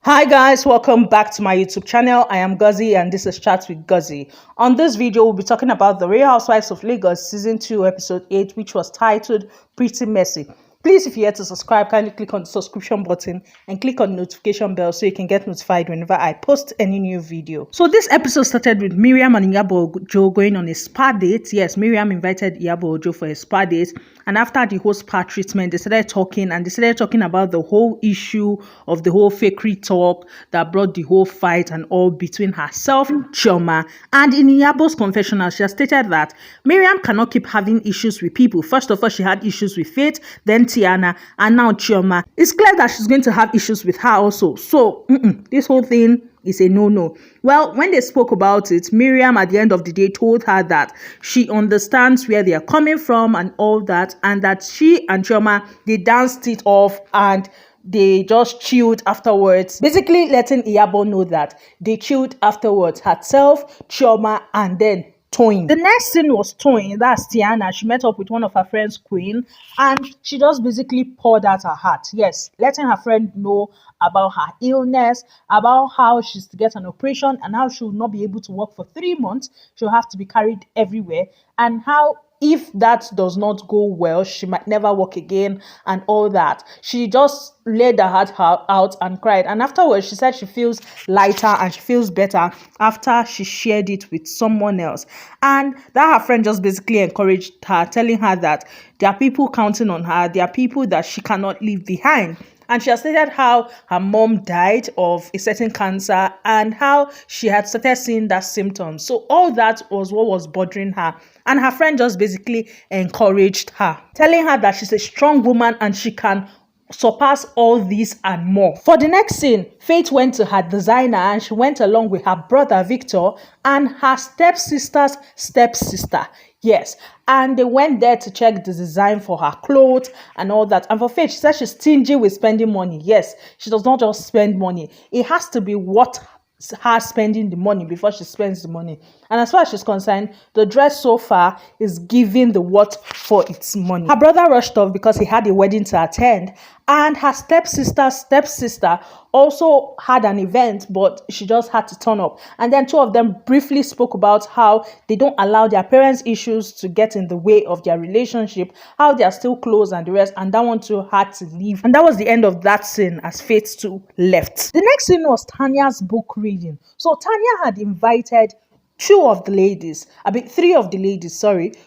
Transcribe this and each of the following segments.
Hi guys, welcome back to my YouTube channel. I am Guzzy and this is Chat with Guzzy. On this video, we'll be talking about the Real Housewives of Lagos Season 2 Episode 8, which was titled Pretty Messy. Please, if you're yet to subscribe, kindly click on the subscription button and click on the notification bell so you can get notified whenever I post any new video. So this episode started with Mariam and Iyabo going on a spa date. Yes, Mariam invited Iyabo for a spa date. And after the whole spa treatment, they started talking about the whole issue of the whole fakery talk that brought the whole fight and all between herself and Chioma. And in Iyabo's confessional, she has stated that Mariam cannot keep having issues with people. First of all, she had issues with Faith, then Tiana, and now Chioma. It's clear that she's going to have issues with her also. So, this whole thing is a no-no. Well, when they spoke about it, Mariam at the end of the day told her that she understands where they are coming from and all that, and that she and Chioma, they danced it off and they just chilled afterwards. Basically letting Iyabo know that they chilled afterwards, herself, Chioma, and then Toyin. The next scene was Toyin, that's Tiana. She met up with one of her friends, Queen, and she just basically poured out her heart. Yes, letting her friend know about her illness, about how she's to get an operation and how she will not be able to work for 3 months. She'll have to be carried everywhere, and how if that does not go well, she might never work again and all that. She just laid her heart out and cried. And afterwards, she said she feels lighter and she feels better after she shared it with someone else. And that her friend just basically encouraged her, telling her that there are people counting on her. There are people that she cannot leave behind. And she has stated how her mom died of a certain cancer and how she had started seeing that symptoms. So all that was what was bothering her. And her friend just basically encouraged her, telling her that she's a strong woman and she can surpass all this and more. For the next scene, Faith went to her designer and she went along with her brother Victor and her stepsister's stepsister. Yes, and they went there to check the design for her clothes and all that. And for Faith, she said she's stingy with spending money. Yes, she does not just spend money. It has to be what her spending the money before she spends the money. And as far as she's concerned, the dress so far is giving the what for its money. Her brother rushed off because he had a wedding to attend, and her stepsister also had an event, but she just had to turn up. And then two of them briefly spoke about how they don't allow their parents' issues to get in the way of their relationship, how they are still close and the rest, and that one too had to leave. And that was the end of that scene as Faith too left. The next scene was Tanya's book reading. So Tanya had invited three of the ladies,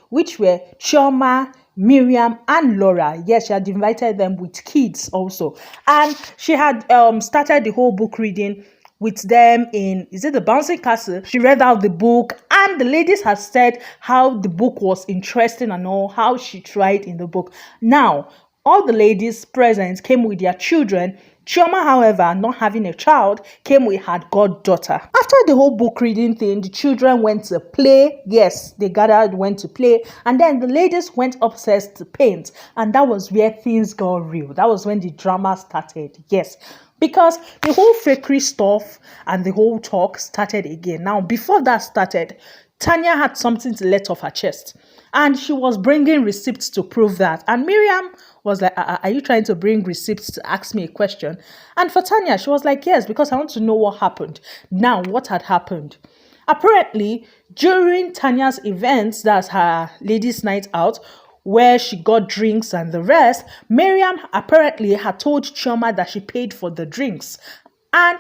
which were Chioma, Mariam, and Laura. Yes, she had invited them with kids also. And she had started the whole book reading with them in, is it the Bouncing Castle? She read out the book and the ladies had said how the book was interesting and all, how she tried in the book. Now, all the ladies present came with their children. Chioma, however, not having a child, came with her goddaughter. After the whole book reading thing, the children went to play. Yes, they gathered, went to play. And then the ladies went upstairs to paint. And that was where things got real. That was when the drama started. Yes, because the whole fakery stuff and the whole talk started again. Now, before that started, Tanya had something to let off her chest. And she was bringing receipts to prove that. And Mariam was like, are you trying to bring receipts to ask me a question? And for Tanya, she was like, yes, because I want to know what happened. Now, what had happened? Apparently, during Tanya's events, that's her ladies' night out, where she got drinks and the rest, Mariam apparently had told Chioma that she paid for the drinks. And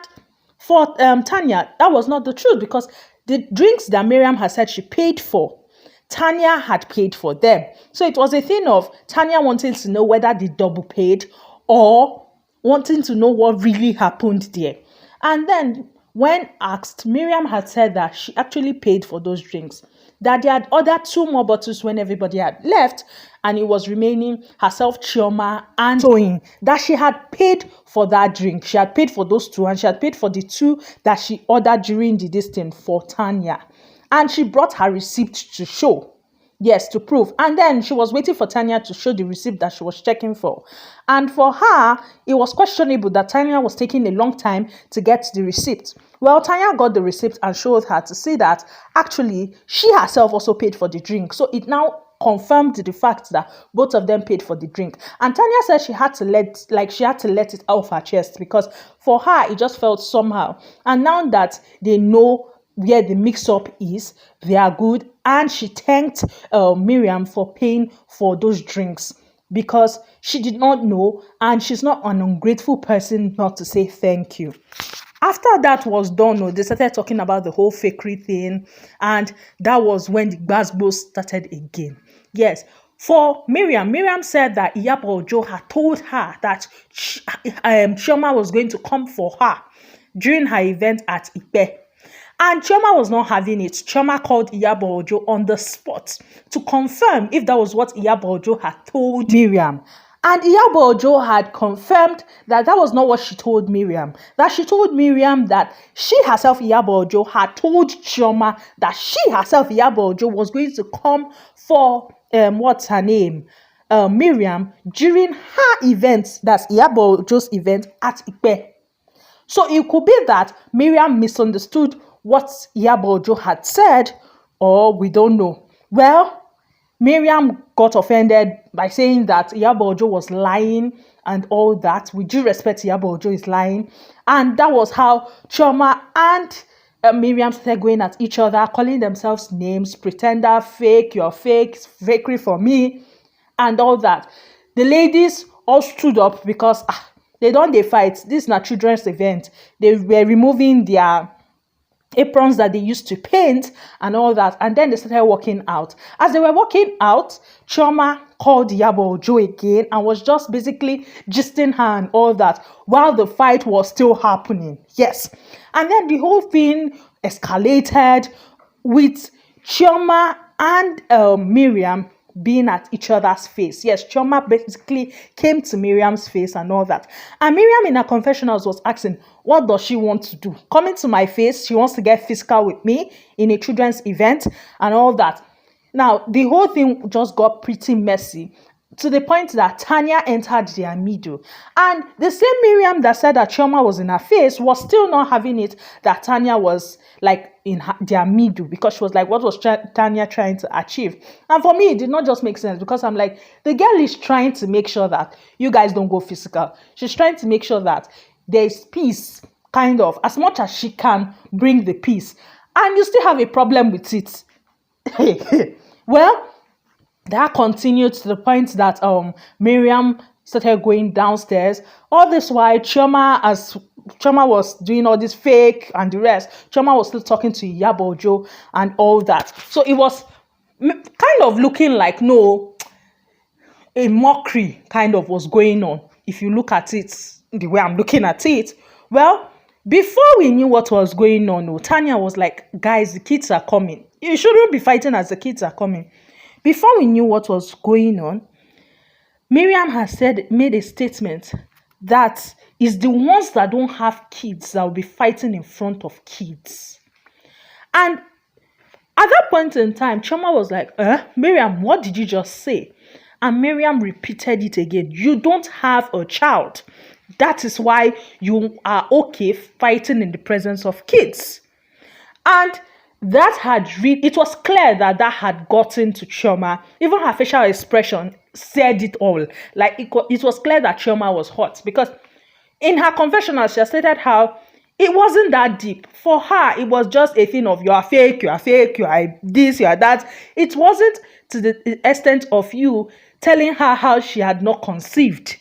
for Tanya, that was not the truth, because the drinks that Mariam had said she paid for, Tanya had paid for them. So it was a thing of Tanya wanting to know whether they double paid or wanting to know what really happened there. And then when asked, Mariam had said that she actually paid for those drinks, that they had ordered 2 more bottles when everybody had left, and it was remaining herself, Chioma, and Toyin, that she had paid for that drink. She had paid for those 2, and she had paid for the 2 that she ordered during the distance for Tanya. And she brought her receipt to show. Yes, to prove. And then she was waiting for Tanya to show the receipt that she was checking for. And for her, it was questionable that Tanya was taking a long time to get the receipt. Well, Tanya got the receipt and showed her to see that actually she herself also paid for the drink. So it now confirmed the fact that both of them paid for the drink. And Tanya said she had to let it off her chest, because for her it just felt somehow. And now that they know where the mix-up is, they are good. And she thanked Mariam for paying for those drinks, because she did not know, and she's not an ungrateful person not to say thank you. After that was done, they started talking about the whole fakery thing, and that was when the gbasgbos started again. Yes, for Mariam said that Iyabo had told her that Chioma was going to come for her during her event at Ipe. And Chioma was not having it. Chioma called Iyabo on the spot to confirm if that was what Iyabo had told Mariam. And Iyabo had confirmed that that was not what she told Mariam. That she told Mariam that she herself, Iyabo, had told Chioma that she herself, Iyabo, was going to come for, what's her name? Mariam, during her event, that's Iyabo's event at Ipe. So it could be that Mariam misunderstood what Iyabo had said, or we don't know. Well, Mariam got offended by saying that Iyabo was lying and all that. With due respect, Iyabo is lying. And that was how Chioma and Mariam started going at each other, calling themselves names, pretender, fake, you're fake, fakery for me, and all that. The ladies all stood up because they fight. This is not children's event. They were removing their aprons that they used to paint and all that, and then they started walking out. As they were walking out, Chioma called Iyabo again and was just basically gisting her and all that while the fight was still happening. Yes, and then the whole thing escalated with Chioma and Mariam being at each other's face. Yes, Chioma basically came to Mariam's face and all that. And Mariam in her confessionals was asking, what does she want to do? Coming to my face, she wants to get physical with me in a children's event and all that. Now, the whole thing just got pretty messy, to the point that Tanya entered their middle. And the same Mariam that said that Chioma was in her face was still not having it that Tanya was like in their middle, because she was like, what was Tanya trying to achieve? And for me, it did not just make sense, because I'm like, the girl is trying to make sure that you guys don't go physical. She's trying to make sure that there's peace, kind of, as much as she can bring the peace. And you still have a problem with it. Well, that continued to the point that Mariam started going downstairs. All this while, Chioma was doing all this fake and the rest, Chioma was still talking to Iyabo and all that. So it was kind of looking like, a mockery kind of was going on. If you look at it the way I'm looking at it. Well, before we knew what was going on, Tanya was like, guys, the kids are coming. You shouldn't be fighting as the kids are coming. Before we knew what was going on, Mariam has made a statement that is the ones that don't have kids that will be fighting in front of kids. And at that point in time, Chioma was like, Mariam, what did you just say? And Mariam repeated it again. You don't have a child. That is why you are okay fighting in the presence of kids. And that it was clear that had gotten to Chioma. Even her facial expression said it all. Like it was clear that Chioma was hot, because in her confessional, she stated how it wasn't that deep. For her, it was just a thing of you are fake, you are this, you are that. It wasn't to the extent of you telling her how she had not conceived.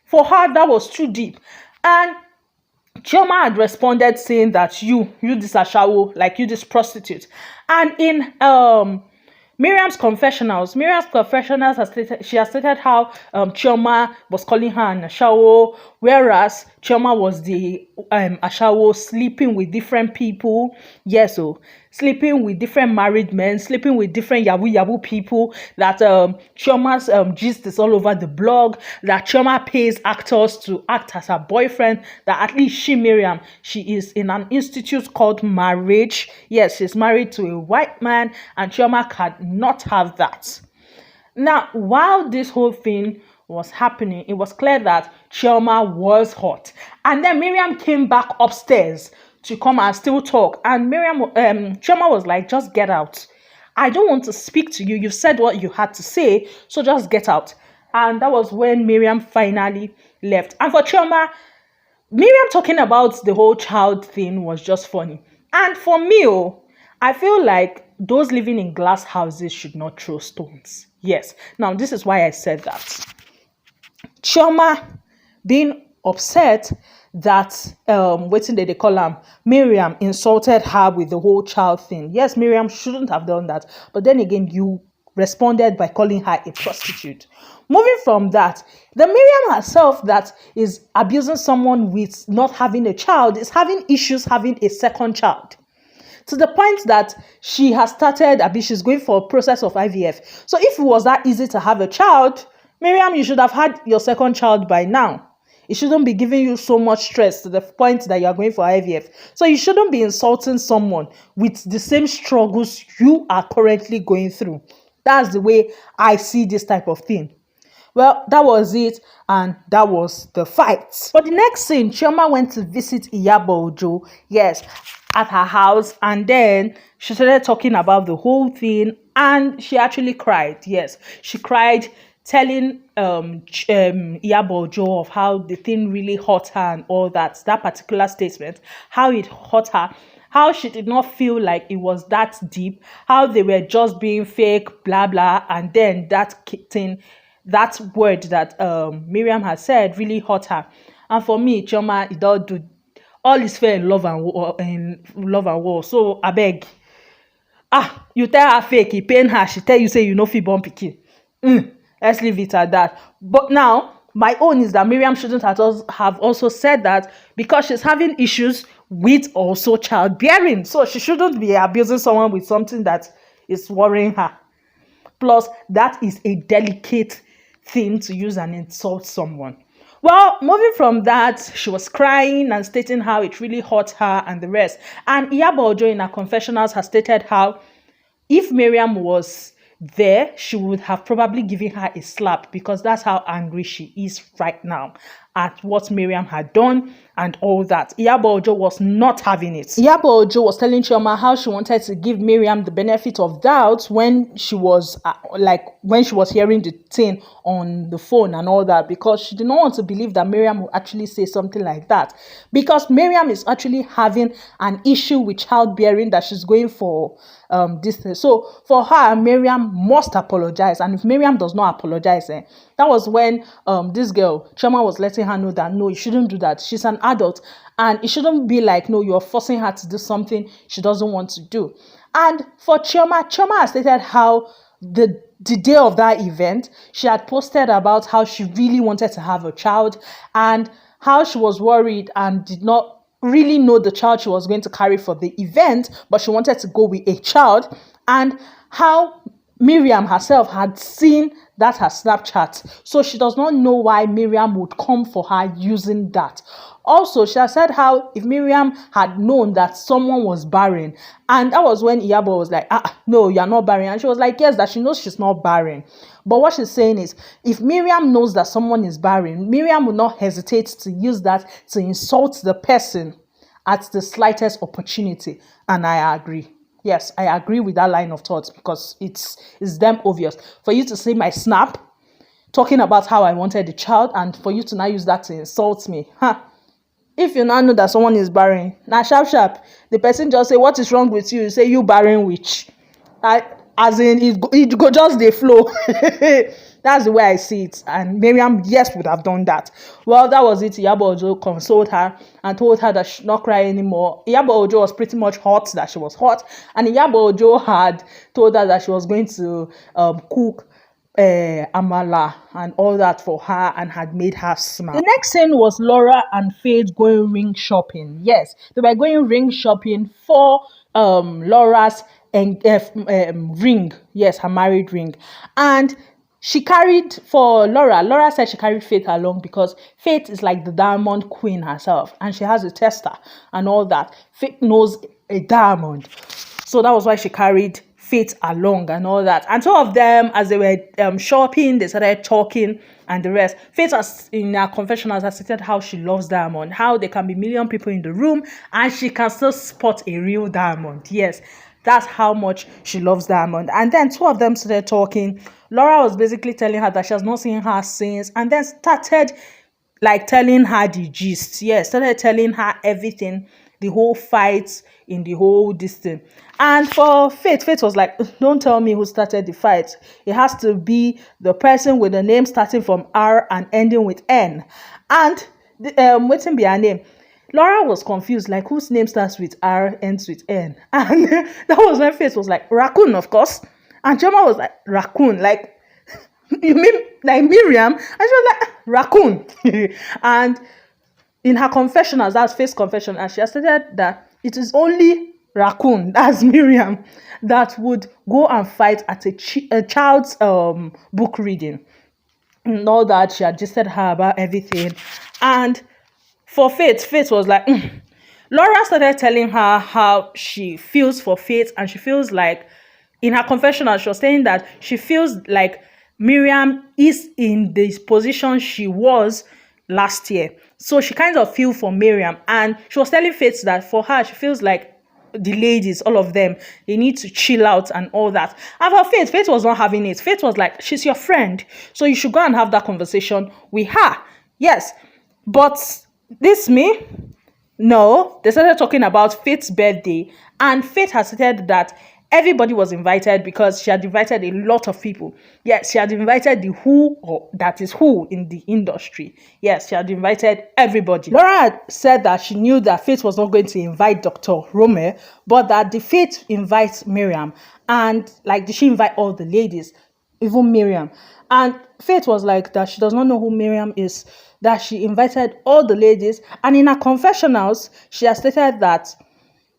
For her, that was too deep. And Chioma had responded saying that you this ashawo, like you this prostitute. And in Mariam's confessionals has stated how Chioma was calling her an ashawo, whereas Chioma was the ashawo, sleeping with different people. Yes, so sleeping with different married men, sleeping with different yabu people. That Chioma's gist is all over the blog. That Chioma pays actors to act as her boyfriend. That at least Mariam, she is in an institute called marriage. Yes, she's married to a white man, and Chioma cannot have that. Now, while this whole thing was happening, it was clear that Chioma was hot. And then Mariam came back upstairs to come and still talk. And Chioma was like, just get out. I don't want to speak to you. You've said what you had to say, so just get out. And that was when Mariam finally left. And for Chioma, Miriam talking about the whole child thing was just funny. And for me, I feel like those living in glass houses should not throw stones. Yes. Now, this is why I said that. Chioma being upset that waiting they call him Miriam insulted her with the whole child thing. Yes, Miriam shouldn't have done that. But then again, you responded by calling her a prostitute. Moving from that, the Miriam herself that is abusing someone with not having a child is having issues having a second child. To the point that she has started, she's going for a process of IVF. So if it was that easy to have a child, Miriam, you should have had your second child by now. It shouldn't be giving you so much stress to the point that you are going for IVF. So you shouldn't be insulting someone with the same struggles you are currently going through. That's the way I see this type of thing. Well, that was it, and that was the fight. For the next scene, Chioma went to visit Iyabo, yes, at her house, and then she started talking about the whole thing, and she actually cried. Yes, she cried, telling Iyabo of how the thing really hurt her and all that particular statement, how it hurt her, how she did not feel like it was that deep, how they were just being fake, blah blah, and then that thing, that word that Miriam has said really hurt her. And for me, Chioma, it don't do, all is fair in love and war. So I beg, you tell her fake, you pain her, she tell you say you know fi born pikin. Let's leave it at that. But now, my own is that Miriam shouldn't have also said that because she's having issues with also childbearing. So she shouldn't be abusing someone with something that is worrying her. Plus, that is a delicate thing to use and insult someone. Well, moving from that, she was crying and stating how it really hurt her and the rest. And Iyabo in her confessionals has stated how if Miriam was there, she would have probably given her a slap because that's how angry she is right now at what Miriam had done and all that. Iyabo was not having it. Iyabo was telling Chioma how she wanted to give Miriam the benefit of doubt when she was hearing the thing on the phone and all that, because she did not want to believe that Miriam would actually say something like that, because Miriam is actually having an issue with childbearing that she's going for this thing. So for her, Miriam must apologize, and if Miriam does not apologize, that was when this girl Chioma was letting her know that no, you shouldn't do that. She's an adult, and it shouldn't be like no, you're forcing her to do something she doesn't want to do. And for Chioma has stated how the day of that event, she had posted about how she really wanted to have a child and how she was worried and did not really know the child she was going to carry for the event, but she wanted to go with a child, and how Miriam herself had seen that her Snapchat, so she does not know why Miriam would come for her using that. Also, she has said how if Miriam had known that someone was barren, and that was when Iyabo was like, no, you're not barren. And she was like, yes, that she knows she's not barren. But what she's saying is, if Miriam knows that someone is barren, Miriam would not hesitate to use that to insult the person at the slightest opportunity. And I agree. Yes, I agree with that line of thought, because it's damn obvious. For you to see my snap talking about how I wanted a child, and for you to now use that to insult me, if you now know that someone is barren, now sharp, the person just say, what is wrong with you? You say, you barren witch. As in, it go just the flow. That's the way I see it. And Miriam, yes, would have done that. Well, that was it. Iyabo consoled her and told her that she should not cry anymore. Iyabo was pretty much hot, that she was hot. And Iyabo had told her that she was going to cook amala and all that for her, and had made her smile. The next scene was Laura and Faith going ring shopping. Yes, they were going ring shopping for Laura's ring. Yes, her married ring. And she carried, for Laura said she carried Faith along because Faith is like the diamond queen herself, and she has a tester and all that. Faith knows a diamond, so that was why she carried Faith along and all that. And two of them, as they were shopping, they started talking and the rest. Faith, has in her confessionals, has stated how she loves diamond, how there can be million people in the room and she can still spot a real diamond. Yes, That's how much she loves Diamond. And then two of them started talking. Laura was basically telling her that she has not seen her since, and then started like telling her the gist. Yes, started telling her everything, the whole fight in the whole this thing. And for Faith was like, don't tell me who started the fight. It has to be the person with the name starting from R and ending with N. And waiting be her name. Laura was confused, like whose name starts with R, ends with N. And that was when Faith was like, Raccoon, of course. And Chioma was like, Raccoon, like, you mean like Mariam? And she was like, Raccoon. And in her confessionals, that's Faith's confession, and she has stated that it is only Raccoon, that's Mariam, that would go and fight at a child's book reading. And all that, she had just said her about everything. And for Faith was like, Laura started telling her how she feels for Faith, and she feels like, in her confessional, she was saying that she feels like Mariam is in this position she was last year. So she kind of feel for Mariam, and she was telling Faith that for her, she feels like the ladies, all of them, they need to chill out and all that. And for Faith was not having it. Faith was like, she's your friend, so you should go and have that conversation with her. Yes, but this me, no, they started talking about Faith's birthday, and Faith has said that everybody was invited because she had invited a lot of people. Yes, she had invited the who, or that is who in the industry. Yes, she had invited everybody. Laura had said that she knew that Faith was not going to invite Dr. Rome, but that the Faith invites Mariam. And like, did she invite all the ladies, even Mariam? And Faith was like that she does not know who Mariam is, that she invited all the ladies. And in her confessionals, she has stated that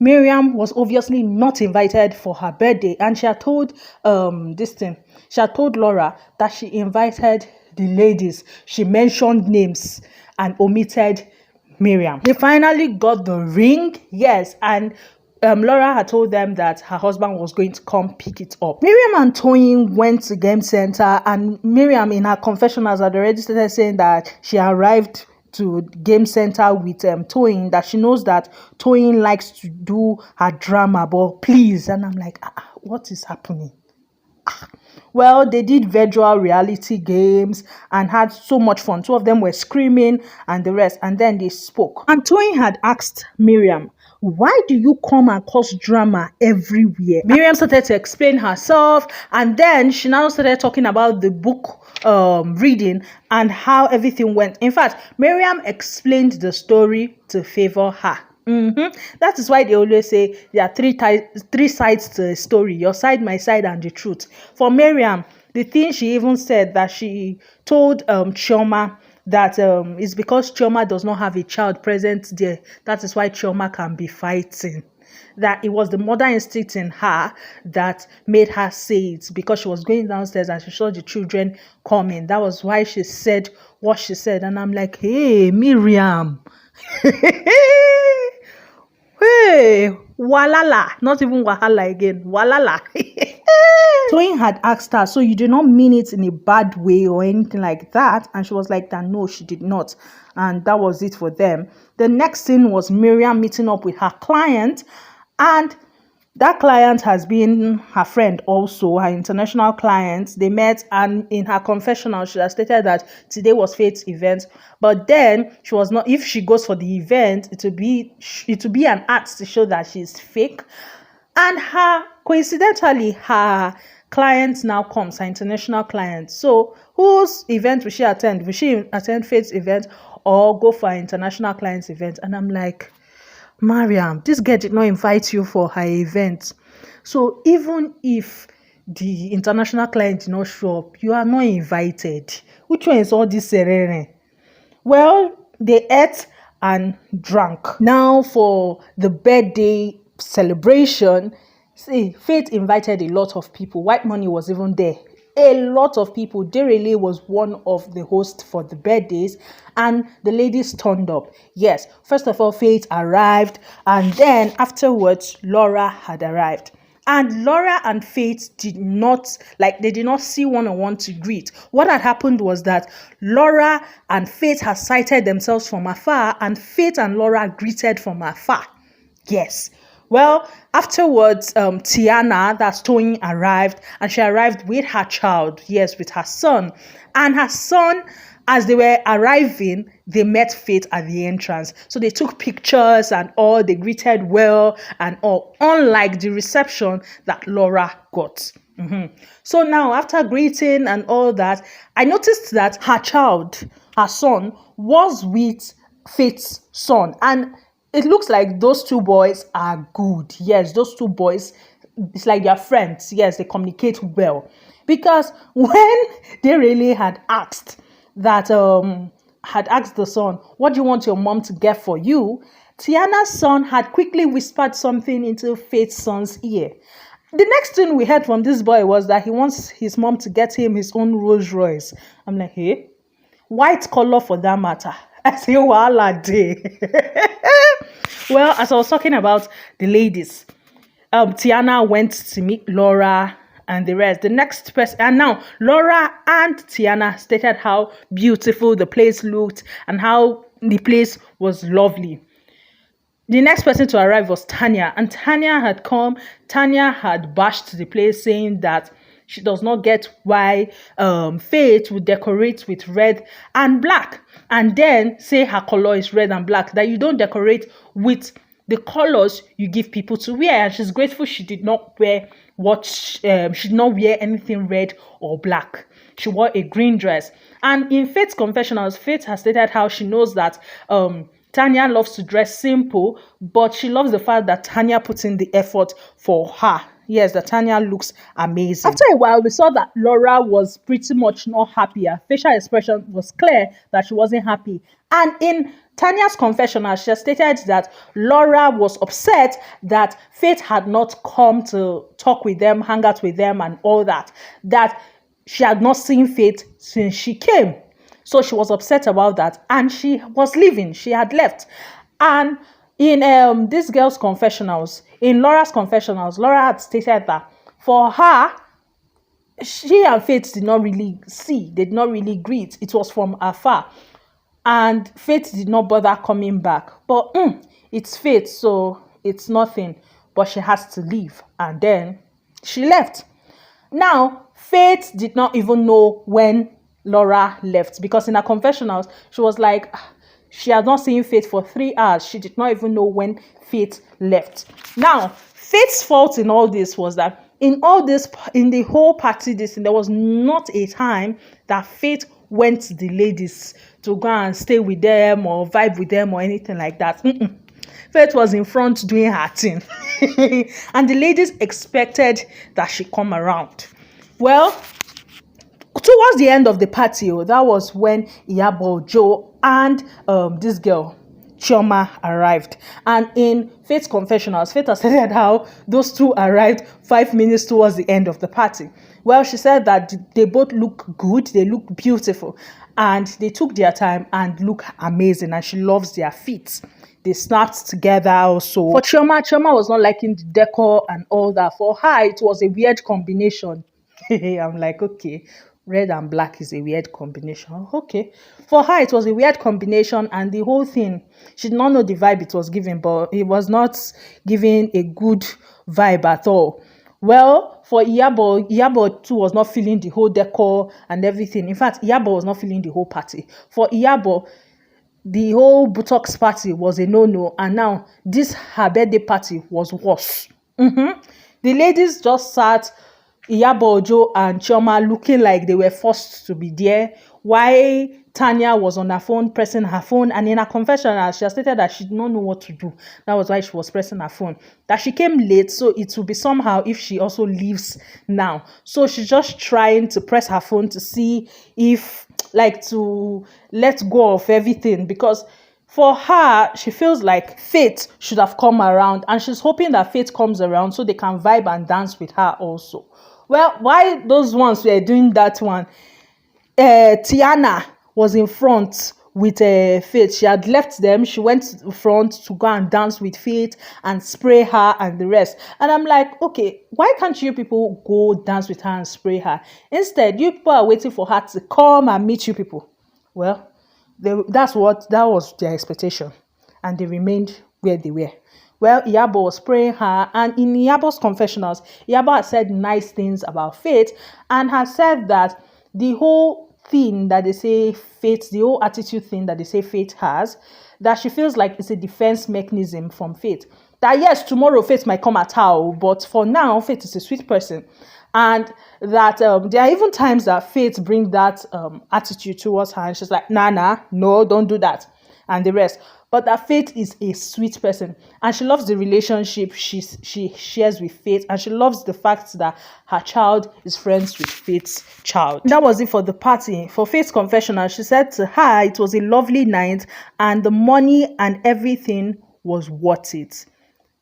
Mariam was obviously not invited for her birthday, and she had told she had told Laura that she invited the ladies. She mentioned names and omitted Mariam. They finally got the ring, yes, and Laura had told them that her husband was going to come pick it up. Mariam and Toyin went to Game Center, and Mariam in her confessionals had already started saying that she arrived to Game Center with Toyin, that she knows that Toyin likes to do her drama, but please. And I'm like, what is happening? Well, they did virtual reality games and had so much fun. Two of them were screaming and the rest, and then they spoke. And Toyin had asked Mariam, why do you come and cause drama everywhere? Mariam started to explain herself, and then she now started talking about the book reading and how everything went. In fact, Mariam explained the story to favor her. That is why they always say there are three sides to a story: your side, my side, and the truth. For Mariam, the thing she even said that she told Chioma that it's because Chioma does not have a child present there. That is why Chioma can be fighting. That it was the mother instinct in her that made her say it, because she was going downstairs and she saw the children coming. That was why she said what she said. And I'm like, hey, Mariam. Hey, walala, not even wahala again, walala. Toyin had asked her, so you did not mean it in a bad way or anything like that? And she was like that, no, she did not. And that was it for them. The next scene was Mariam meeting up with her client, and that client has been her friend also, her international client. They met, and in her confessional, she has stated that today was Faith's event. But then she was not, if she goes for the event, it will be an act to show that she's fake. And coincidentally, her client now comes, her international client. So whose event will she attend? Will she attend Faith's event or go for her international client's event? And I'm like, Mariam, this girl did not invite you for her event. So even if the international client did not show up, you are not invited. Which one is all this serene? Well, they ate and drank. Now for the birthday celebration, see, Faith invited a lot of people. White Money was even there. A lot of people. Derele was one of the hosts for the birthdays, and the ladies turned up. Yes, first of all, Faith arrived, and then afterwards, Laura had arrived. And Laura and Faith did not see one-on-one to greet. What had happened was that Laura and Faith had sighted themselves from afar, and Faith and Laura greeted from afar. Yes. Well, afterwards, Tiana, that's Toyin, arrived, and she arrived with her child, yes, with her son. And her son, as they were arriving, they met Faith at the entrance. So they took pictures and all, they greeted well and all, unlike the reception that Laura got. So now, after greeting and all that, I noticed that her child, her son, was with Faith's son. And it looks like those two boys are good. Yes, those two boys, it's like they're friends. Yes, they communicate well. Because when they really had asked the son, what do you want your mom to get for you? Tiana's son had quickly whispered something into Faith's son's ear. The next thing we heard from this boy was that he wants his mom to get him his own Rolls Royce. I'm like, hey, white color for that matter. I say, wala day. Well, as I was talking about the ladies, Tiana went to meet Laura and the rest. The next person, and now Laura and Tiana stated how beautiful the place looked and how the place was lovely. The next person to arrive was Tanya, and Tanya had come. Tanya had bashed the place, saying that she does not get why Faith would decorate with red and black, and then say her color is red and black, that you don't decorate with the colors you give people to wear. And she's grateful she did not wear she did not wear anything red or black. She wore a green dress. And in Faith's confessionals, Faith has stated how she knows that Tanya loves to dress simple, but she loves the fact that Tanya puts in the effort for her. Yes, that Tanya looks amazing. After a while, we saw that Laura was pretty much not happy. Her facial expression was clear that she wasn't happy. And in Tanya's confessional, she stated that Laura was upset that Faith had not come to talk with them, hang out with them and all that. That she had not seen Faith since she came. So she was upset about that, and she was leaving. She had left. And in this girl's confessionals, in Laura's confessionals, Laura had stated that for her, she and Faith did not really see, they did not really greet. It was from afar. And Faith did not bother coming back. But it's Faith, so it's nothing. But she has to leave. And then she left. Now, Faith did not even know when Laura left, because in her confessionals, she was like, she had not seen Faith for 3 hours. She did not even know when Faith left. Now, Faith's fault in all this was that in the whole party, there was not a time that Faith went to the ladies to go and stay with them or vibe with them or anything like that. Faith was in front doing her thing. And the ladies expected that she come around. Well, towards the end of the party, that was when Iyabo, Joe, and this girl, Chioma, arrived. And in Faith's confessionals, Faith has said how those two arrived 5 minutes towards the end of the party. Well, she said that they both look good, they look beautiful, and they took their time and look amazing, and she loves their feet. They snapped together also. For Chioma was not liking the decor and all that. For her, it was a weird combination. I'm like, okay, red and black is a weird combination. Okay. For her, it was a weird combination, and the whole thing, she did not know the vibe it was giving, but it was not giving a good vibe at all. Well, for Iyabo too was not feeling the whole decor and everything. In fact, Iyabo was not feeling the whole party. For Iyabo, the whole Botox party was a no-no, and now this her birthday party was worse. The ladies just sat, Iyabo, Joe, and Chioma looking like they were forced to be there, while Tanya was on her phone, pressing her phone. And in her confession, she has stated that she did not know what to do. That was why she was pressing her phone. That she came late, so it will be somehow if she also leaves now. So she's just trying to press her phone to see if, like, to let go of everything, because for her, she feels like Faith should have come around, and she's hoping that Faith comes around so they can vibe and dance with her also. Well, while those ones were doing that one, Tiana was in front with Faith. She had left them. She went to the front to go and dance with Faith and spray her and the rest. And I'm like, okay, why can't you people go dance with her and spray her? Instead, you people are waiting for her to come and meet you people. Well, that was their expectation, and they remained where they were. Well, Iyabo was praying her, and in Iyabo's confessionals, Iyabo has said nice things about Faith and has said that the whole thing that they say Faith, the whole attitude thing that they say Faith has, that she feels like it's a defense mechanism from Faith. That yes, tomorrow Faith might come at her, but for now, Faith is a sweet person. And that there are even times that Faith brings that attitude towards her, and she's like, nah, no, don't do that, and the rest. But that Faith is a sweet person, and she loves the relationship she shares with Faith, and she loves the fact that her child is friends with Faith's child. That was it for the party. For Faith's confessional, she said to her it was a lovely night, and the money and everything was worth it.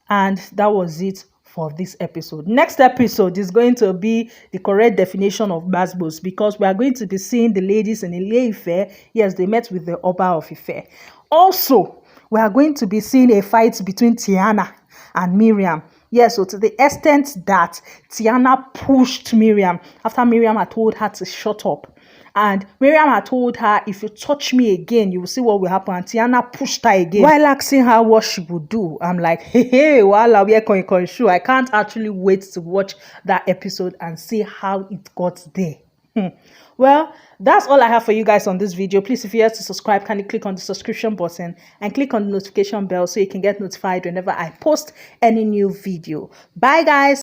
And that was it for this episode. Next episode is going to be the correct definition of Basbos, because we are going to be seeing the ladies in Ile-Ife. Yes, they met with the Oba of Ife. Also, we are going to be seeing a fight between Tiana and Mariam. Yes, so to the extent that Tiana pushed Mariam after Mariam had told her to shut up. And Mariam had told her, if you touch me again, you will see what will happen. And Tiana pushed her again while asking her what she would do. I'm like, hey, voila, we are going show. I can't actually wait to watch that episode and see how it got there. Well, that's all I have for you guys on this video. Please, if you're here to subscribe, kindly click on the subscription button and click on the notification bell so you can get notified whenever I post any new video. Bye, guys.